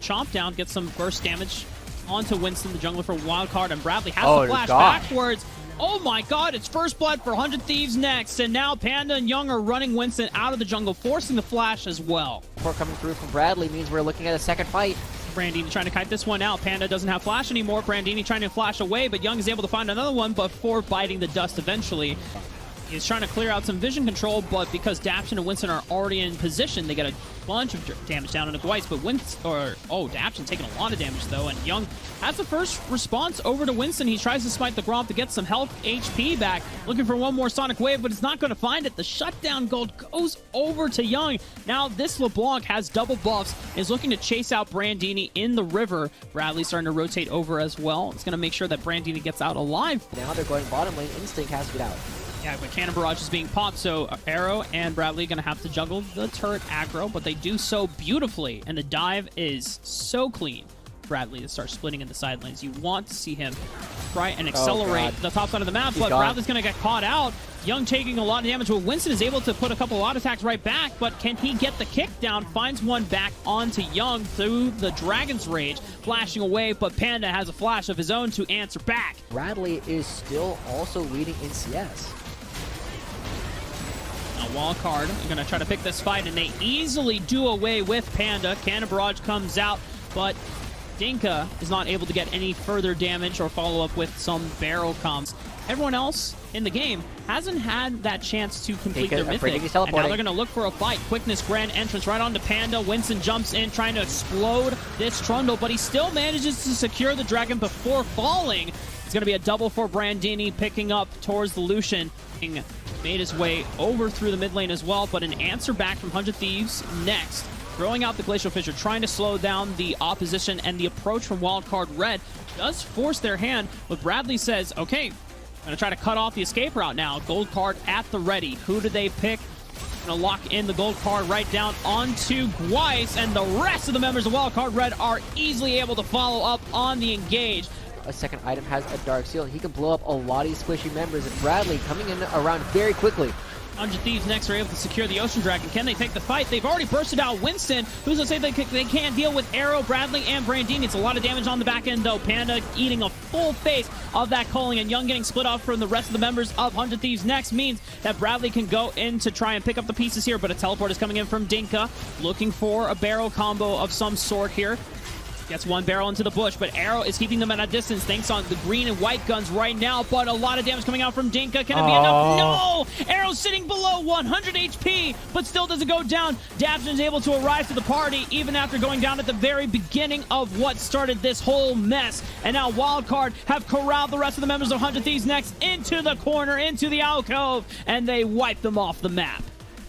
chomp down, get some burst damage onto Winston, the jungler for Wildcard, and Bradley has to flash backwards. Oh my god, it's first blood for 100 Thieves next, and now Panda and Young are running Winston out of the jungle, forcing the flash as well. Support coming through from Bradley means we're looking at a second fight. Brandini trying to kite this one out. Panda doesn't have flash anymore. Brandini trying to flash away, but Young is able to find another one before biting the dust eventually. He's trying to clear out some vision control, but because Daption and Winston are already in position, they get a bunch of damage down into Gwyce, but Daption taking a lot of damage though, and Young has the first response over to Winston. He tries to smite the Gromp to get some health HP back, looking for one more Sonic Wave, but it's not going to find it. The shutdown gold goes over to Young. Now this LeBlanc has double buffs, is looking to chase out Brandini in the river. Bradley starting to rotate over as well. It's going to make sure that Brandini gets out alive. Now they're going bottom lane. Instinct has to get out. Yeah, but Cannon Barrage is being popped, so Arrow and Bradley going to have to juggle the turret aggro, but they do so beautifully, and the dive is so clean. Bradley to start splitting in the side lanes. You want to see him try and accelerate the top side of the map, but Bradley's going to get caught out. Young taking a lot of damage, but Winston is able to put a couple auto attacks right back, but can he get the kick down? Finds one back onto Young through the Dragon's Rage, flashing away, but Panda has a flash of his own to answer back. Bradley is still also leading in CS. Wildcard are going to try to pick this fight, and they easily do away with Panda. Cannon Barrage comes out, but Dinka is not able to get any further damage or follow up with some barrel comms. Everyone else in the game hasn't had that chance to complete their mythic, and now they're going to look for a fight. Quickness, grand entrance right onto Panda. Winston jumps in, trying to explode this Trundle, but he still manages to secure the dragon before falling. It's going to be a double for Brandini, picking up towards the Lucian. Made his way over through the mid lane as well, but an answer back from 100 Thieves next. Throwing out the Glacial Fissure, trying to slow down the opposition, and the approach from Wildcard Red does force their hand, but Bradley says, okay, I'm going to try to cut off the escape route now. Gold card at the ready. Who do they pick? Going to lock in the gold card right down onto Gwyce, and the rest of the members of Wildcard Red are easily able to follow up on the engage. A second item has a Dark Seal. He can blow up a lot of these squishy members, and Bradley coming in around very quickly. 100 Thieves next are able to secure the Ocean Dragon. Can they take the fight? They've already bursted out Winston. Who's to say they can't deal with Arrow, Bradley, and Brandini? It's a lot of damage on the back end, though. Panda eating a full face of that culling, and Young getting split off from the rest of the members of 100 Thieves next means that Bradley can go in to try and pick up the pieces here, but a teleport is coming in from Dinka, looking for a barrel combo of some sort here. Gets one barrel into the bush, but Arrow is keeping them at a distance thanks on the green and white guns right now, but a lot of damage coming out from Dinka. Can it be enough? No! Arrow's sitting below 100 HP, but still doesn't go down. Daption is able to arrive to the party, even after going down at the very beginning of what started this whole mess. And now Wildcard have corralled the rest of the members of 100 Thieves next into the corner, into the alcove, and they wipe them off the map.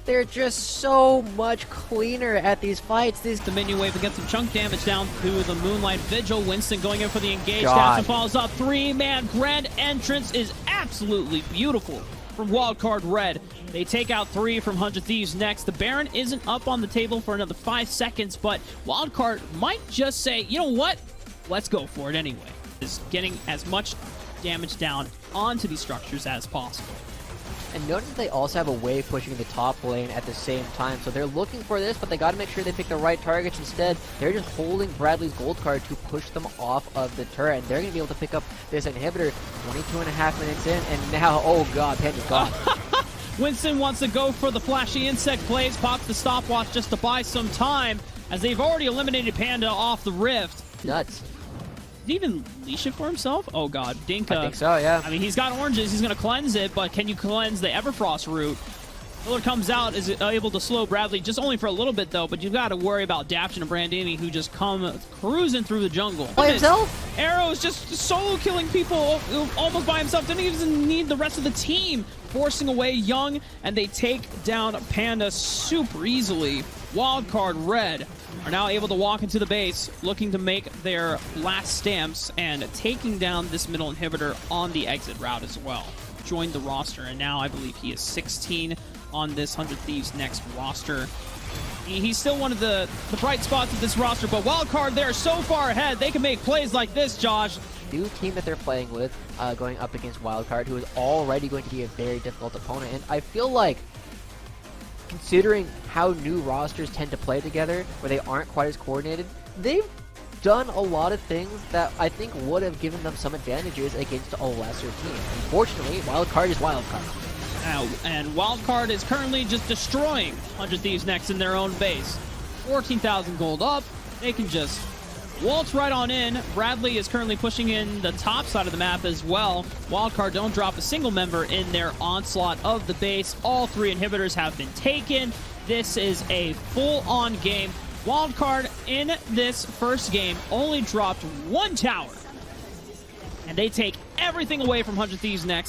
They're just so much cleaner at these fights. The minion wave to get some chunk damage down to the Moonlight Vigil. Winston going in for the engage. Daption follows up. Three-man grand entrance is absolutely beautiful from Wildcard Red. They take out three from 100 Thieves next. The Baron isn't up on the table for another 5 seconds, but Wildcard might just say, you know what? Let's go for it anyway. Is getting as much damage down onto these structures as possible. And notice they also have a wave pushing the top lane at the same time, so they're looking for this, but they got to make sure they pick the right targets instead. They're just holding Bradley's gold card to push them off of the turret, and they're going to be able to pick up this inhibitor 22.5 minutes in, and now, oh god, Panda's gone. Winston wants to go for the flashy insect plays, pops the stopwatch just to buy some time, as they've already eliminated Panda off the rift. Nuts. Did he even leash it for himself? Oh god, Dinka. I think so, yeah. I mean, he's got oranges, he's going to cleanse it, but can you cleanse the Everfrost root? Miller comes out, is able to slow Bradley, just only for a little bit though, but you've got to worry about Daption and Brandini, who just come cruising through the jungle. By himself? Arrow is just solo killing people almost by himself, didn't even need the rest of the team, forcing away Young, and they take down Panda super easily. Wildcard Red are now able to walk into the base, looking to make their last stamps and taking down this middle inhibitor on the exit route as well. Joined the roster, and now I believe he is 16 on this 100 Thieves next roster. He's still one of the bright spots of this roster, but Wildcard, they're so far ahead, they can make plays like this, Josh. New team that they're playing with, going up against Wildcard, who is already going to be a very difficult opponent, and I feel like, considering how new rosters tend to play together, where they aren't quite as coordinated, they've done a lot of things that I think would have given them some advantages against a lesser team. Unfortunately, Wildcard is Wildcard. And Wildcard is currently just destroying 100 Thieves next in their own base. 14,000 gold up. They can just waltz right on in. Bradley is currently pushing in the top side of the map as well. Wildcard don't drop a single member in their onslaught of the base. All 3 inhibitors have been taken. This is a full-on game. Wildcard in this first game only dropped 1 tower. And they take everything away from 100 Thieves next.